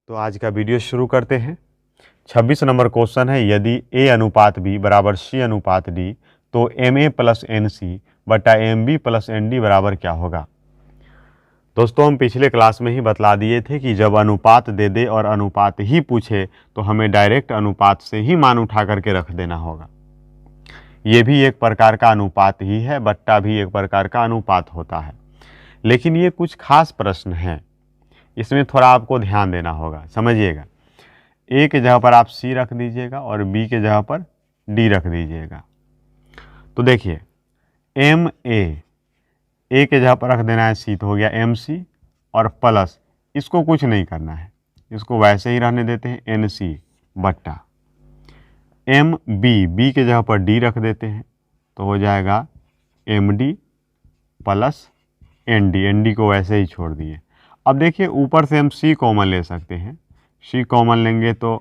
तो आज का वीडियो शुरू करते हैं। 26 नंबर क्वेश्चन है, यदि A अनुपात B बराबर C अनुपात D तो MA प्लस NC बटा MB प्लस ND बराबर क्या होगा। दोस्तों हम पिछले क्लास में ही बतला दिए थे कि जब अनुपात दे दे और अनुपात ही पूछे तो हमें डायरेक्ट अनुपात से ही मान उठा करके रख देना होगा। ये भी एक प्रकार का अनुपात ही है, बट्टा भी एक प्रकार का अनुपात होता है, लेकिन ये कुछ खास प्रश्न हैं, इसमें थोड़ा आपको ध्यान देना होगा। समझिएगा, A के जगह पर आप C रख दीजिएगा और B के जगह पर D रख दीजिएगा। तो देखिए A के जगह पर रख देना है C, तो हो गया MC और प्लस, इसको कुछ नहीं करना है, इसको वैसे ही रहने देते हैं NC बट्टा B के जगह पर D रख देते हैं तो हो जाएगा MD प्लस ND को वैसे ही छोड़ दिए। अब देखिए ऊपर से हम C कॉमन ले सकते हैं, C कॉमन लेंगे तो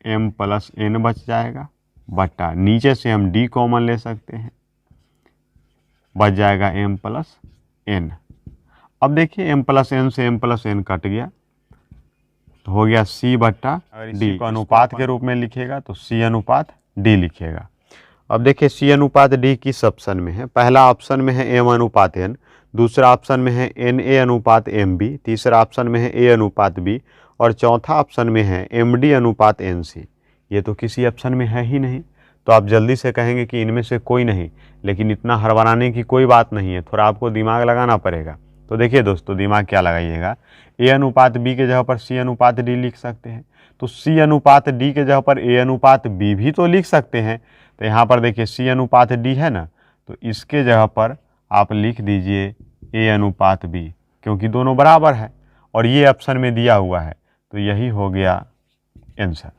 M प्लस N बच जाएगा बट्टा नीचे से हम D कॉमन ले सकते हैं, बच जाएगा M प्लस N। अब देखिए M प्लस N से M प्लस N कट गया तो हो गया C बट्टा D को अनुपात के रूप में लिखेगा तो C अनुपात D लिखेगा। अब देखिए C अनुपात D किस ऑप्शन में है। पहला ऑप्शन में है M अनुपात N, दूसरा ऑप्शन में है NA अनुपात MB, तीसरा ऑप्शन में है A अनुपात B और चौथा ऑप्शन में है MD अनुपात NC। ये तो किसी ऑप्शन में है ही नहीं, तो आप जल्दी से कहेंगे कि इनमें से कोई नहीं, लेकिन इतना हड़बड़ाने की कोई बात नहीं है, थोड़ा आपको दिमाग लगाना पड़ेगा। तो देखिए दोस्तों, दिमाग क्या लगाइएगा, A अनुपात B के जगह पर C अनुपात D लिख सकते हैं, तो C अनुपात D के जगह पर A अनुपात B भी तो लिख सकते हैं। तो यहाँ पर देखिए C अनुपात D है ना, तो इसके जगह पर आप लिख दीजिए A अनुपात B, क्योंकि दोनों बराबर है और ये ऑप्शन में दिया हुआ है, तो यही हो गया आंसर।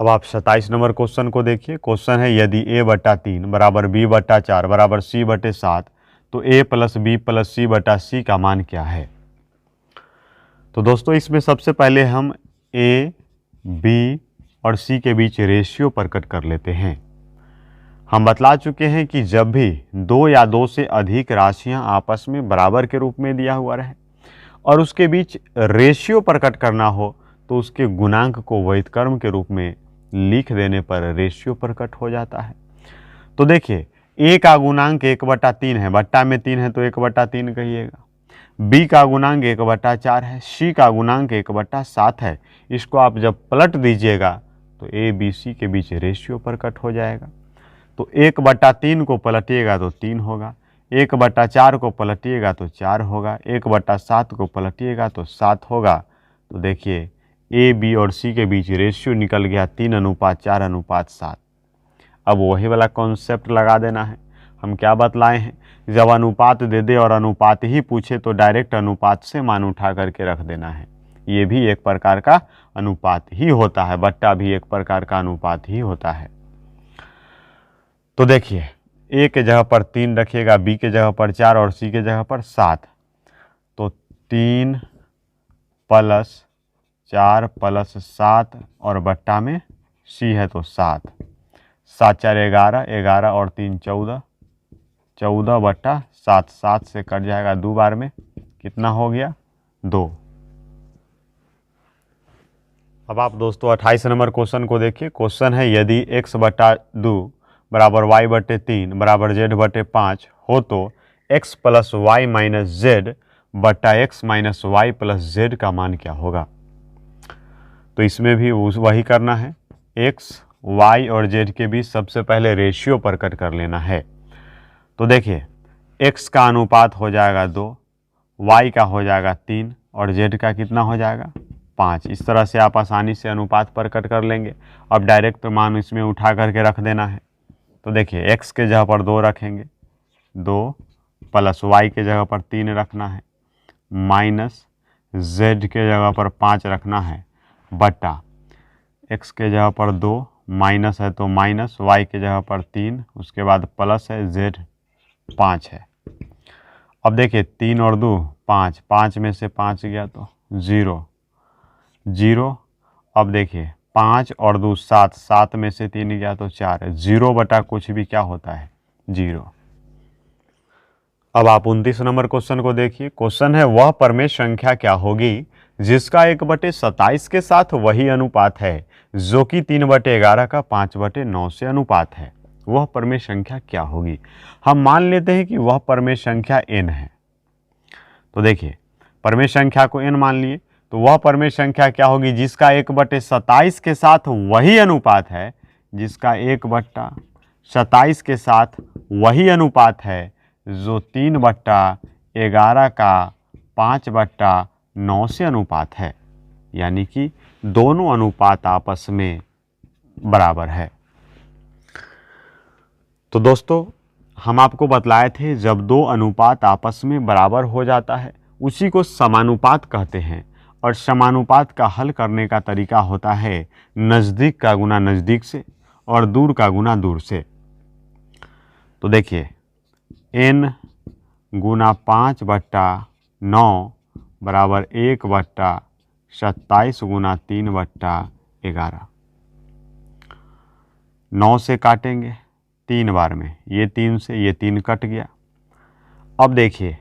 अब आप 27 नंबर क्वेश्चन को देखिए। क्वेश्चन है, यदि A बटा 3 बराबर B बटा 4 बराबर C बटे 7 तो A plus B plus C बटा C का मान क्या है। तो दोस्तों इसमें सबसे पहले हम A, B और C के बीच रेशियो प्रकट कर लेते हैं। हम बतला चुके हैं कि जब भी दो या दो से अधिक राशियां आपस में बराबर के रूप में दिया हुआ रहे और उसके बीच रेशियो प्रकट करना हो तो उसके गुणांक को वैधकर्म के रूप में लिख देने पर रेशियो प्रकट हो जाता है। तो देखिए A का गुणांक 1/3 है, बट्टा में 3 है तो 1/3 कहिएगा। B का गुणांक 1/4 है, C का गुणांक 1/7 है। इसको आप जब पलट दीजिएगा तो A B C के बीच रेशियो प्रकट हो जाएगा। तो 1/3 को पलटिएगा तो 3 होगा, 1/4 को पलटिएगा तो 4 होगा, 1/7 को पलटिएगा तो 7 होगा। तो देखिए A B और C के बीच रेशियो निकल गया 3:4:7। अब वही वाला कॉन्सेप्ट लगा देना है। हम क्या बतलाए हैं, जब अनुपात दे दे और अनुपात ही पूछे तो डायरेक्ट अनुपात से मान उठा करके रख देना है। ये भी एक प्रकार का अनुपात ही होता है, बट्टा भी एक प्रकार का अनुपात ही होता है। तो देखिए A के जगह पर 3 रखिएगा, B के जगह पर 4 और C के जगह पर 7, तो 3 प्लस 4 प्लस 7 और बट्टा में C है तो 7, 7 4 11, 11 और 3 14, 14/7, 7 से कट जाएगा 2 बार में, कितना हो गया 2। अब आप दोस्तों 28 नंबर क्वेश्चन को देखिए। क्वेश्चन है, यदि x/2 बराबर y/3 बराबर z/5 हो तो x plus y minus z बटा x minus y plus z का मान क्या होगा। तो इसमें भी वही करना है, x, y और z के बीच सबसे पहले रेशियो प्रकट कर लेना है। तो देखिए x का अनुपात हो जाएगा 2, y का हो जाएगा 3 और z का कितना हो जाएगा 5। इस तरह से आप आसानी से अनुपात प्रकट कर लेंगे। अब डायरेक्ट मान इसमें उठा करके रख देना है। तो देखिए x के जगह पर 2 रखेंगे, 2 प्लस y के जगह पर 3 रखना है, माइनस z के जगह पर 5 रखना है, बटा x के जगह पर 2 माइनस है तो माइनस, y के जगह पर 3, उसके बाद प्लस है, z 5 है। अब देखिए 3 और 2 5, 5 में से 5 गया तो 0 0। अब देखिए 5 और 2 7, 7 में से 3 गया तो 4 है, 0 बटा कुछ भी क्या होता है 0। अब आप 29 नंबर क्वेश्चन को देखिए। क्वेश्चन है, वह परमेय संख्या क्या होगी जिसका 1/27 के साथ वही अनुपात है जो कि 3/11 का 5/9 से अनुपात है, वह परमेय संख्या क्या होगी। हम मान लेते हैं कि वह परमेय संख्या n है। तो देखिए परमेय संख्या को n मान लिए, तो वह परमेय संख्या क्या होगी जिसका 1/27 के साथ वही अनुपात है, जिसका 1/27 के साथ वही अनुपात है जो 3/11 का 5/9 से अनुपात है, यानी कि दोनों अनुपात आपस में बराबर है। तो दोस्तों हम आपको बतलाए थे जब दो अनुपात आपस में बराबर हो जाता है उसी को समानुपात कहते हैं, और समानुपात का हल करने का तरीका होता है नज़दीक का गुना नज़दीक से और दूर का गुना दूर से। तो देखिए n गुना 5/9 बराबर 1/27 गुना 3/11। 9 से काटेंगे 3 बार में, ये 3 से ये 3 कट गया। अब देखिए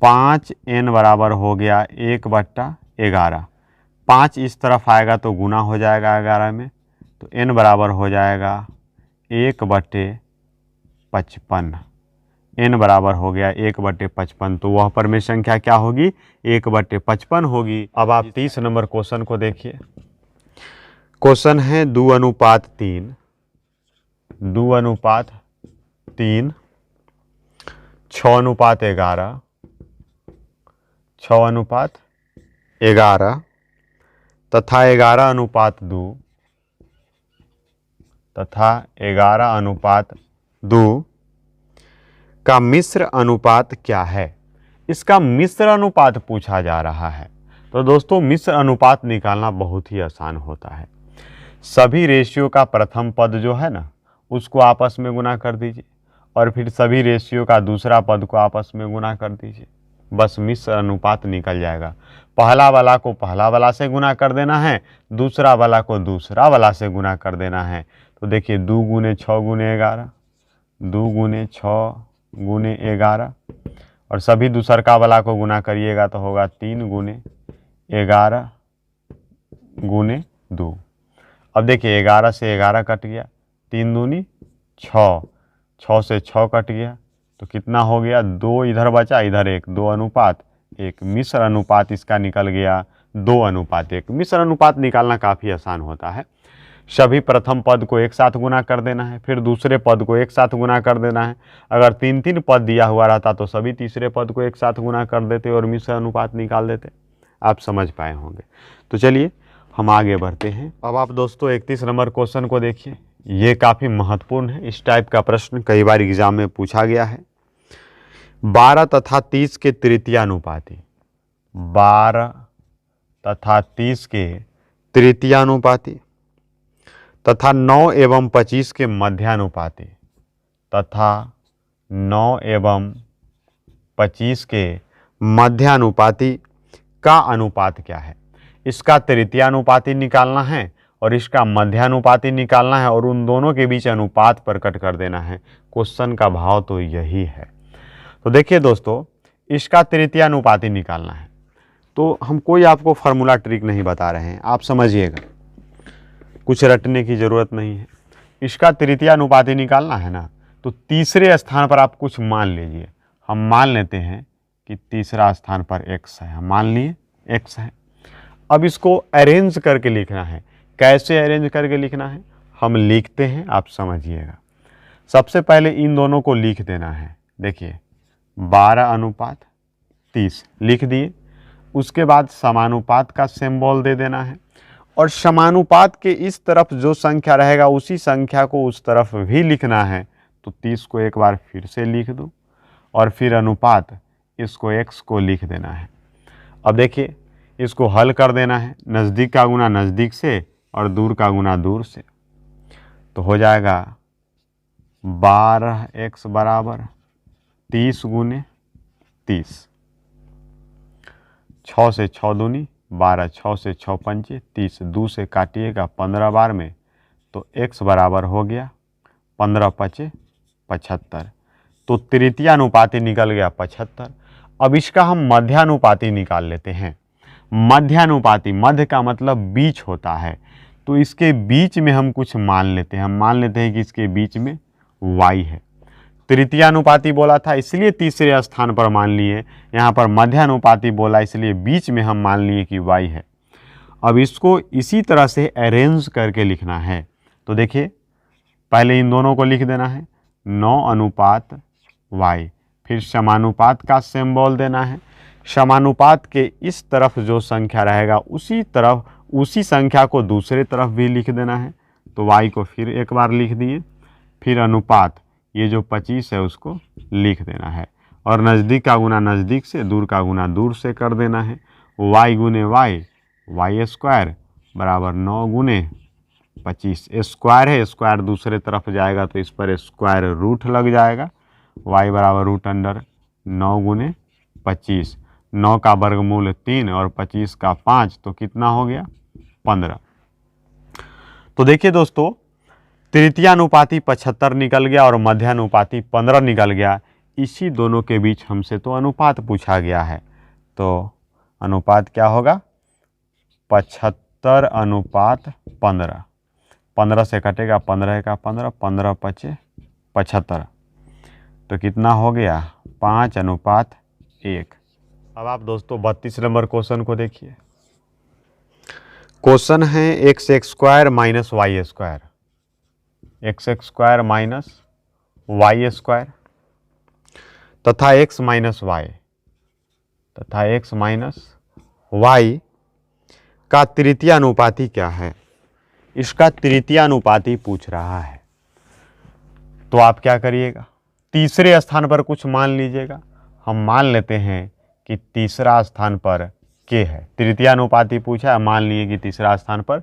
5n बराबर हो गया 1/11। 5 इस तरफ आएगा तो गुना हो जाएगा 11 में, तो n बराबर हो जाएगा 1/55। n बराबर हो गया 1/55, तो वह परमेय संख्या क्या होगी 1/55 होगी। अब आप 30 नंबर क्वेश्चन को देखिए। क्वेश्चन है 2:3, 2:3, 6:11, 6:11 तथा 11:2 तथा 11:2 का मिश्र अनुपात क्या है। इसका मिश्र अनुपात पूछा जा रहा है। तो दोस्तों मिश्र अनुपात निकालना बहुत ही आसान होता है। सभी रेशियो का प्रथम पद जो है ना उसको आपस में गुना कर दीजिए और फिर सभी रेशियो का दूसरा पद को आपस में गुना कर दीजिए, बस मिश्र अनुपात निकल जाएगा। पहला वाला को पहला वाला से गुना कर देना है, दूसरा वाला को दूसरा वाला से गुना कर देना है। तो देखिए 2 × 6 × 11, 2 × 6 × 11 और सभी दूसरका वाला को गुना करिएगा तो होगा 3 × 11 × 2। अब देखिए 11 से 11 कट गया, 3 दूनी 6, 6 से 6 कट गया तो कितना हो गया 2 इधर बचा, इधर 1, 2:1। मिश्र अनुपात इसका निकल गया 2:1। मिश्र अनुपात निकालना काफ़ी आसान होता है। सभी प्रथम पद को एक साथ गुना कर देना है, फिर दूसरे पद को एक साथ गुना कर देना है। अगर 3-3 पद दिया हुआ रहता तो सभी तीसरे पद को एक साथ गुना कर देते और मिश्र अनुपात निकाल देते। आप समझ पाए होंगे। तो चलिए हम आगे बढ़ते हैं। अब आप दोस्तों 31 नंबर क्वेश्चन को देखिए। ये काफ़ी महत्वपूर्ण है। इस टाइप का प्रश्न कई बार एग्जाम में पूछा गया है। 12 तथा 30 के तृतीयानुपाती, 12 तथा 30 के तृतीयानुपाती तथा 9 एवं 25 के मध्यानुपाती तथा 9 एवं 25 के मध्यानुपाती का अनुपात क्या है। इसका तृतीयानुपाती निकालना है और इसका मध्यानुपाती निकालना है और उन दोनों के बीच अनुपात प्रकट कर देना है। क्वेश्चन का भाव तो यही है। तो देखिए दोस्तों इसका तृतीयानुपाती निकालना है तो हम कोई आपको फार्मूला ट्रिक नहीं बता रहे हैं, आप समझिएगा, कुछ रटने की ज़रूरत नहीं है। इसका तृतीयानुपाती निकालना है ना तो तीसरे स्थान पर आप कुछ मान लीजिए। हम मान लेते हैं कि तीसरा स्थान पर x है, हम मान लिए x है। अब इसको अरेंज करके लिखना है। कैसे अरेंज करके लिखना है हम लिखते हैं, आप समझिएगा। सबसे पहले इन दोनों को लिख देना है। देखिए 12:30 लिख दिए। उसके बाद समानुपात का सिंबल दे देना है और समानुपात के इस तरफ जो संख्या रहेगा उसी संख्या को उस तरफ भी लिखना है। तो 30 को एक बार फिर से लिख दो और फिर अनुपात इसको x को लिख देना है। अब देखिए इसको हल कर देना है। नज़दीक का गुना नज़दीक से और दूर का गुना दूर से, तो हो जाएगा 12x बराबर 30 × 30। 6 से 6 दूनी 12, 6 से 6 पंचे 30, 2 से काटिएगा 15 बार में तो x बराबर हो गया 15 × 5 = 75। तो तृतीयानुपाती निकल गया 75। अब इसका हम मध्यानुपाती निकाल लेते हैं। मध्यानुपाती, मध्य का मतलब बीच होता है, तो इसके बीच में हम कुछ मान लेते हैं। हम मान लेते हैं कि इसके बीच में y है। तृतीयानुपाती बोला था इसलिए तीसरे स्थान पर मान लिए, यहाँ पर मध्यानुपाती बोला इसलिए बीच में हम मान लिए कि y है। अब इसको इसी तरह से अरेंज करके लिखना है। तो देखिए पहले इन दोनों को लिख देना है 9:y, फिर समानुपात का सिंबल देना है। समानुपात के इस तरफ जो संख्या रहेगा उसी संख्या को दूसरे तरफ भी लिख देना है। तो y को फिर एक बार लिख दिए, फिर अनुपात ये जो 25 है उसको लिख देना है, और नज़दीक का गुना नज़दीक से, दूर का गुना दूर से कर देना है। y गुने y स्क्वायर बराबर 9 गुने 25, स्क्वायर है, स्क्वायर दूसरे तरफ जाएगा तो इस पर स्क्वायर रूट लग जाएगा। y बराबर रूट अंडर 9 गुने 25, 9 का वर्गमूल 3 और 25 का 5, तो कितना हो गया 15। तो देखिए दोस्तों तृतीयानुपाती 75 निकल गया और मध्यानुपाती 15 निकल गया। इसी दोनों के बीच हमसे तो अनुपात पूछा गया है, तो अनुपात क्या होगा 75:15। 15 से कटेगा 15 का 15, 15 पचे 75, तो कितना हो गया 5:1। अब आप दोस्तों 32 नंबर क्वेश्चन को देखिए। क्वेश्चन है x² minus y square, x² minus y square तथा x माइनस y का तृतीयानुपाती क्या है। इसका तृतीयानुपाती पूछ रहा है, तो आप क्या करिएगा, तीसरे स्थान पर कुछ मान लीजिएगा। हम मान लेते हैं कि तीसरा स्थान पर k है। तृतीयानुपाती पूछा है, मान लिए कि तीसरा स्थान पर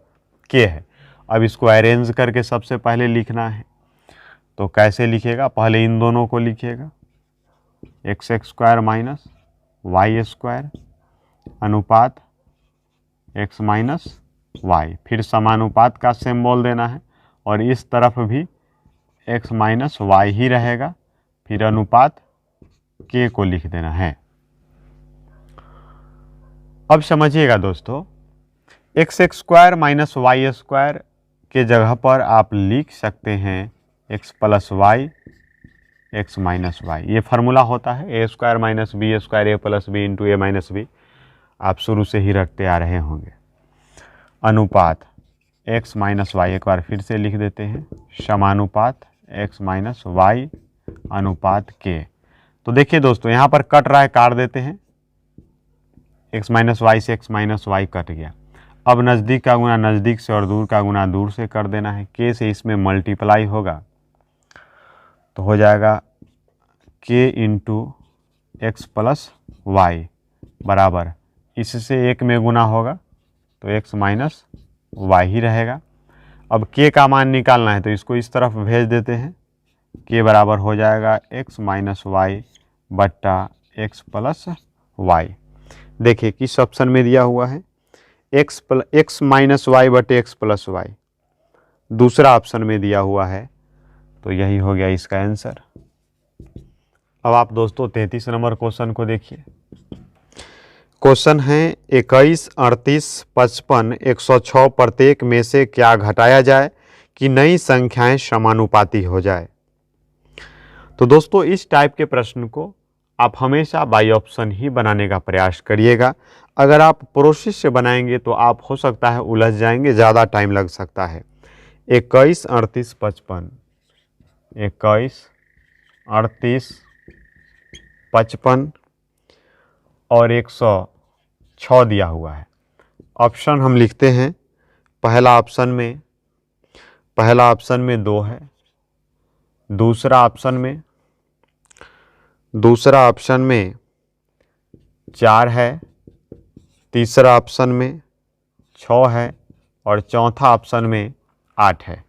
k है। अब इसको अरेंज करके सबसे पहले लिखना है, तो कैसे लिखेगा, पहले इन दोनों को लिखिएगा x² माइनस y स्क्वायर अनुपात x माइनस y, फिर समानुपात का सिंबल देना है और इस तरफ भी x माइनस y ही रहेगा, फिर अनुपात k को लिख देना है। अब समझिएगा दोस्तों x² माइनस y स्क्वायर के जगह पर आप लिख सकते हैं x plus y x minus y। ये फार्मूला होता है a² minus b square a plus b into a minus b, आप शुरू से ही रखते आ रहे होंगे। अनुपात x माइनस y, एक बार फिर से लिख देते हैं समानुपात x माइनस y अनुपात k। तो देखिए दोस्तों यहाँ पर कट रहा है, काट देते हैं, x माइनस y से x माइनस y कट गया। अब नज़दीक का गुना नज़दीक से और दूर का गुना दूर से कर देना है। k से इसमें मल्टीप्लाई होगा तो हो जाएगा k into x plus y बराबर, इससे एक में गुना होगा तो x माइनस वाई ही रहेगा। अब k का मान निकालना है तो इसको इस तरफ भेज देते हैं, k बराबर हो जाएगा x माइनस वाई बट्टा एक्स प्लस वाई। देखिए किस ऑप्शन में दिया हुआ है, x माइनस वाई बटे एक्स प्लस वाई, दूसरा ऑप्शन में दिया हुआ है, तो यही हो गया इसका आंसर। अब आप दोस्तों 33 नंबर क्वेश्चन को देखिए। क्वेश्चन है 21, 38, 55, 106 प्रत्येक में से क्या घटाया जाए कि नई संख्याएं समानुपाती हो जाए। तो दोस्तों इस टाइप के प्रश्न को आप हमेशा बाई ऑप्शन ही बनाने का प्रयास करिएगा। अगर आप प्रोसेस से बनाएंगे तो आप हो सकता है उलझ जाएंगे, ज़्यादा टाइम लग सकता है। 21, 38, 55, 21, 38, 55 और 106 दिया हुआ है। ऑप्शन हम लिखते हैं, पहला ऑप्शन में 2 है, दूसरा ऑप्शन में 4 है, तीसरा ऑप्शन में 6 है और चौथा ऑप्शन में 8 है।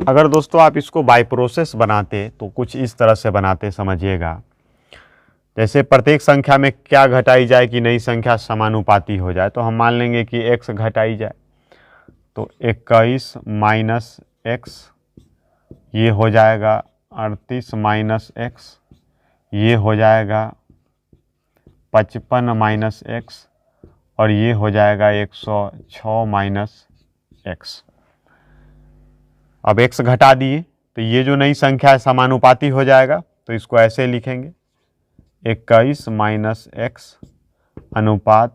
अगर दोस्तों आप इसको बाय प्रोसेस बनाते तो कुछ इस तरह से बनाते, समझिएगा। जैसे प्रत्येक संख्या में क्या घटाई जाए कि नई संख्या समानुपाती हो जाए, तो हम मान लेंगे कि x घटाई जाए, तो 21 माइनस एक्स ये हो जाएगा 38 माइनस एक्स, ये हो जाएगा 55 माइनस एक्स, और ये हो जाएगा 106 माइनस एक्स। अब x घटा दिए तो ये जो नई संख्या है समानुपाती हो जाएगा, तो इसको ऐसे लिखेंगे 21 माइनस एक्स अनुपात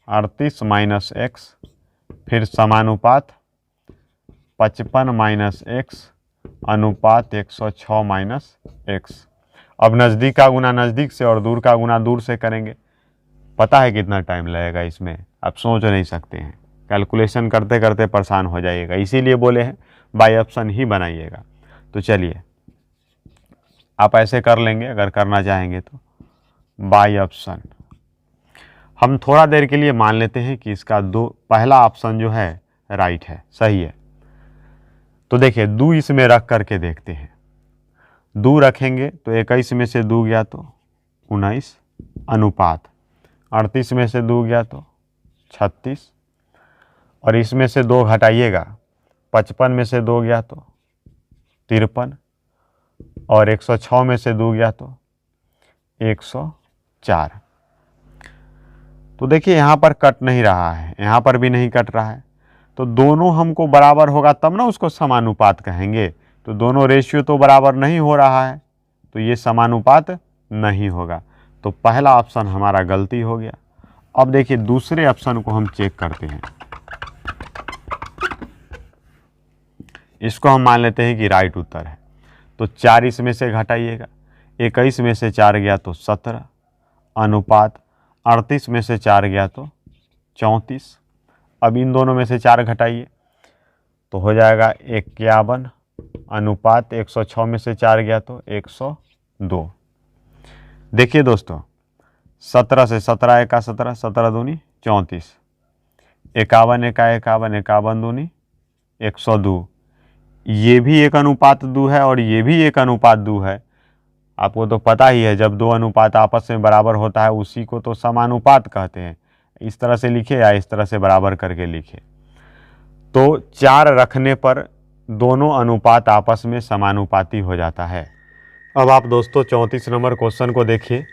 38 माइनस एक्स, फिर समानुपात 55 माइनस एक्स अनुपात 106 माइनस एक्स। अब नज़दीक का गुना नज़दीक से और दूर का गुना दूर से करेंगे। पता है कितना टाइम लगेगा इसमें, आप सोच नहीं सकते हैं, कैलकुलेशन करते करते परेशान हो जाइएगा, इसीलिए बोले हैं बाय ऑप्शन ही बनाइएगा। तो चलिए आप ऐसे कर लेंगे अगर करना चाहेंगे तो, बाय ऑप्शन। हम थोड़ा देर के लिए मान लेते हैं कि इसका पहला ऑप्शन जो है राइट है, सही है। तो देखिए 2 इसमें रख करके देखते हैं। 2 रखेंगे तो 21 में से 2 गया तो 19 अनुपात 38 में से 2 गया तो 36, और इसमें से 2 घटाइएगा 55 में से 2 गया तो 53, और 106 में से 2 गया तो 104। तो देखिए यहाँ पर कट नहीं रहा है, यहाँ पर भी नहीं कट रहा है, तो दोनों हमको बराबर होगा तब ना उसको समानुपात कहेंगे। तो दोनों रेशियो तो बराबर नहीं हो रहा है, तो ये समानुपात नहीं होगा। तो पहला ऑप्शन हमारा गलती हो गया। अब देखिए दूसरे ऑप्शन को हम चेक करते हैं। इसको हम मान लेते हैं कि राइट उत्तर है। तो 4 इसमें से घटाइएगा, 21 में से 4 गया तो 17 अनुपात 38 में से 4 गया तो 34। अब इन दोनों में से 4 घटाइए तो हो जाएगा 51 अनुपात 106 में से 4 गया तो 102। देखिए दोस्तों 17 से 17 एका 17, 17 दूनी 34, 51 एका 51, 51 दूनी 102। ये भी एक अनुपात 2 है और ये भी एक अनुपात 2 है। आपको तो पता ही है जब 2 अनुपात आपस में बराबर होता है उसी को तो समानुपात कहते हैं। इस तरह से लिखे या इस तरह से बराबर करके लिखे। तो 4 रखने पर दोनों अनुपात आपस में समानुपाती हो जाता है। अब आप दोस्तों 34 नंबर क्वेश्चन को देखिए।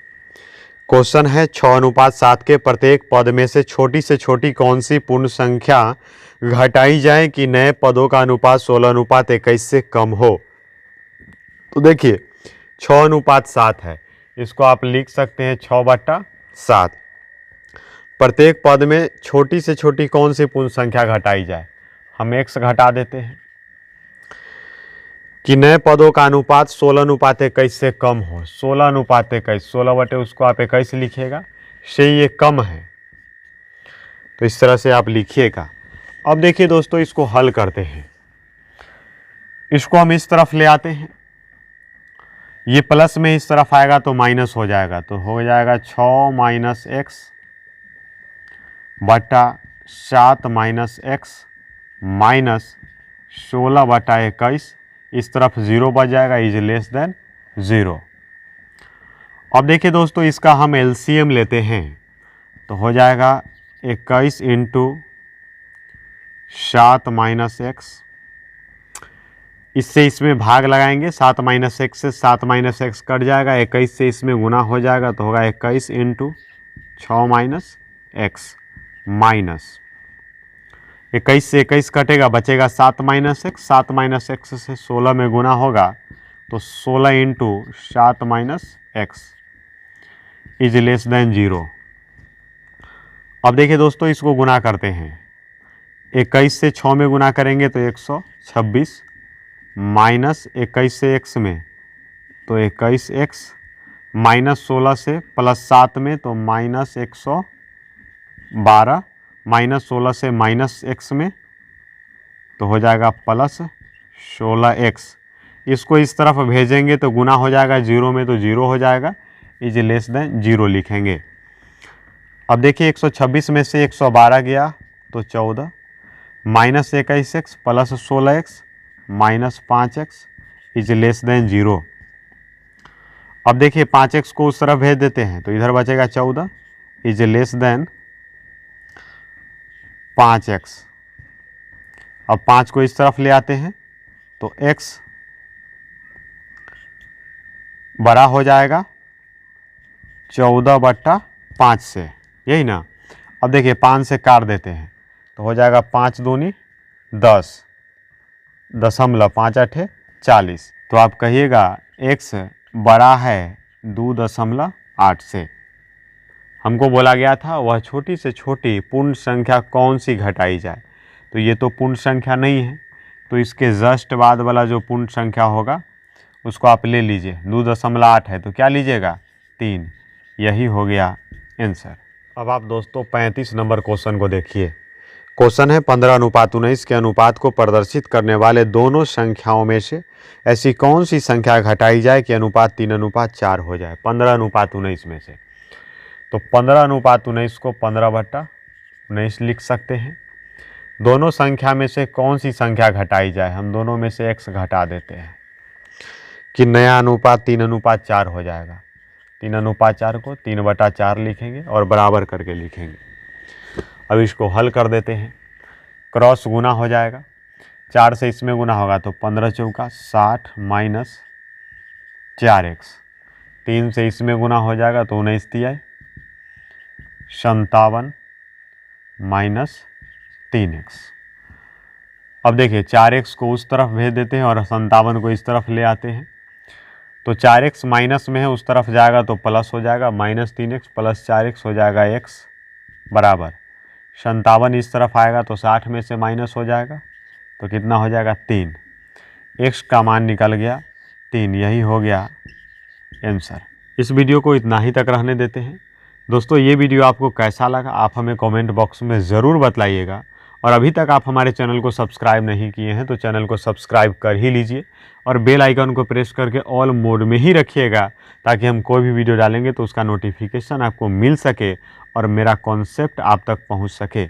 क्वेश्चन है 6:7 के प्रत्येक पद में से छोटी कौन सी पूर्ण संख्या घटाई जाए कि नए पदों का अनुपात 16:21 से कम हो। तो देखिए 6:7 है, इसको आप लिख सकते हैं 6/7। प्रत्येक पद में छोटी से छोटी कौन सी पूर्ण संख्या घटाई जाए। हम x घटा देते हैं कि नए पदों का अनुपात 16:21 से कम हो। 16:21, 16 बटे उसको आप 21 लिखिएगा, से ये कम है, तो इस तरह से आप लिखिएगा। अब देखिए दोस्तों इसको हल करते हैं। इसको हम इस तरफ ले आते हैं, ये प्लस में इस तरफ आएगा तो माइनस हो जाएगा, तो हो जाएगा 6 माइनस एक्स बटा 7 माइनस एक्स माइनस 16/21। इस तरफ 0 बच जाएगा, इज लेस देन 0। अब देखिए दोस्तों इसका हम एलसीएम लेते हैं तो हो जाएगा 21 इंटू 7 माइनस एक्स। इससे इसमें भाग लगाएंगे, 7 माइनस एक्स से 7 माइनस एक्स कट जाएगा, 21 से इसमें गुना हो जाएगा तो होगा 21 इंटू 6 माइनस एक्स माइनस 21 से 21 कटेगा, बचेगा 7 माइनस एक्स। 7 माइनस एक्स से 16 में गुना होगा तो 16 into 7 minus x is less than 0। अब देखिए दोस्तों इसको गुना करते हैं, 21 से 6 में गुना करेंगे तो 126 माइनस 21 से x में तो 21x माइनस 16 से प्लस 7 में तो माइनस 112 माइनस 16 से माइनस x में तो हो जाएगा प्लस 16x। इसको इस तरफ भेजेंगे तो गुना हो जाएगा 0 में तो 0 हो जाएगा, इज लेस देन 0 लिखेंगे। अब देखिए 126 में से 112 गया तो 14 minus 21x plus 16x minus 5x is less than 0। अब देखिए 5x को उस तरफ भेज देते हैं तो इधर बचेगा 14 इज लेस देन 5x। अब 5 को इस तरफ ले आते हैं तो x बड़ा हो जाएगा 14/14। 5 से, यही ना। अब देखिए 5 से काट देते हैं तो हो जाएगा 5 दूनी 10, 0.5 तो आप कहिएगा x बड़ा है 2.8 से। हमको बोला गया था वह छोटी से छोटी पूर्ण संख्या कौन सी घटाई जाए, तो ये तो पूर्ण संख्या नहीं है, तो इसके जस्ट बाद वाला जो पूर्ण संख्या होगा उसको आप ले लीजिए। 2.8 है तो क्या लीजिएगा 3, यही हो गया आंसर। अब आप दोस्तों 35 नंबर क्वेश्चन को देखिए। क्वेश्चन है 15:19 के अनुपात को प्रदर्शित करने वाले दोनों संख्याओं में से ऐसी कौन सी संख्या घटाई जाए कि अनुपात 3:4 हो जाए। 15:19 में से, तो 15:19 को 15/19 लिख सकते हैं। दोनों संख्या में से कौन सी संख्या घटाई जाए, हम दोनों में से x घटा देते हैं कि नया अनुपात 3:4 हो जाएगा। 3:4 को 3/4 लिखेंगे और बराबर करके लिखेंगे। अब इसको हल कर देते हैं, क्रॉस गुना हो जाएगा, 4 से इसमें गुना होगा तो 15 चौका 60 माइनस 4x, 3 से इसमें गुना हो जाएगा तो 19 तिया 57 माइनस 3x। अब देखिए 4x को उस तरफ भेज देते हैं और 57 को इस तरफ ले आते हैं, तो 4x माइनस में है उस तरफ जाएगा तो प्लस हो जाएगा, माइनस 3x प्लस 4x हो जाएगा x बराबर 57 इस तरफ आएगा तो 60 में से माइनस हो जाएगा तो कितना हो जाएगा 3, x का मान निकल गया 3, यही हो गया आंसर। इस वीडियो को इतना ही तक रहने देते हैं। दोस्तों ये वीडियो आपको कैसा लगा आप हमें कमेंट बॉक्स में ज़रूर बतलाइएगा, और अभी तक आप हमारे चैनल को सब्सक्राइब नहीं किए हैं तो चैनल को सब्सक्राइब कर ही लीजिए और बेल आइकन को प्रेस करके ऑल मोड में ही रखिएगा, ताकि हम कोई भी वीडियो डालेंगे तो उसका नोटिफिकेशन आपको मिल सके और मेरा कॉन्सेप्ट आप तक पहुंच सके।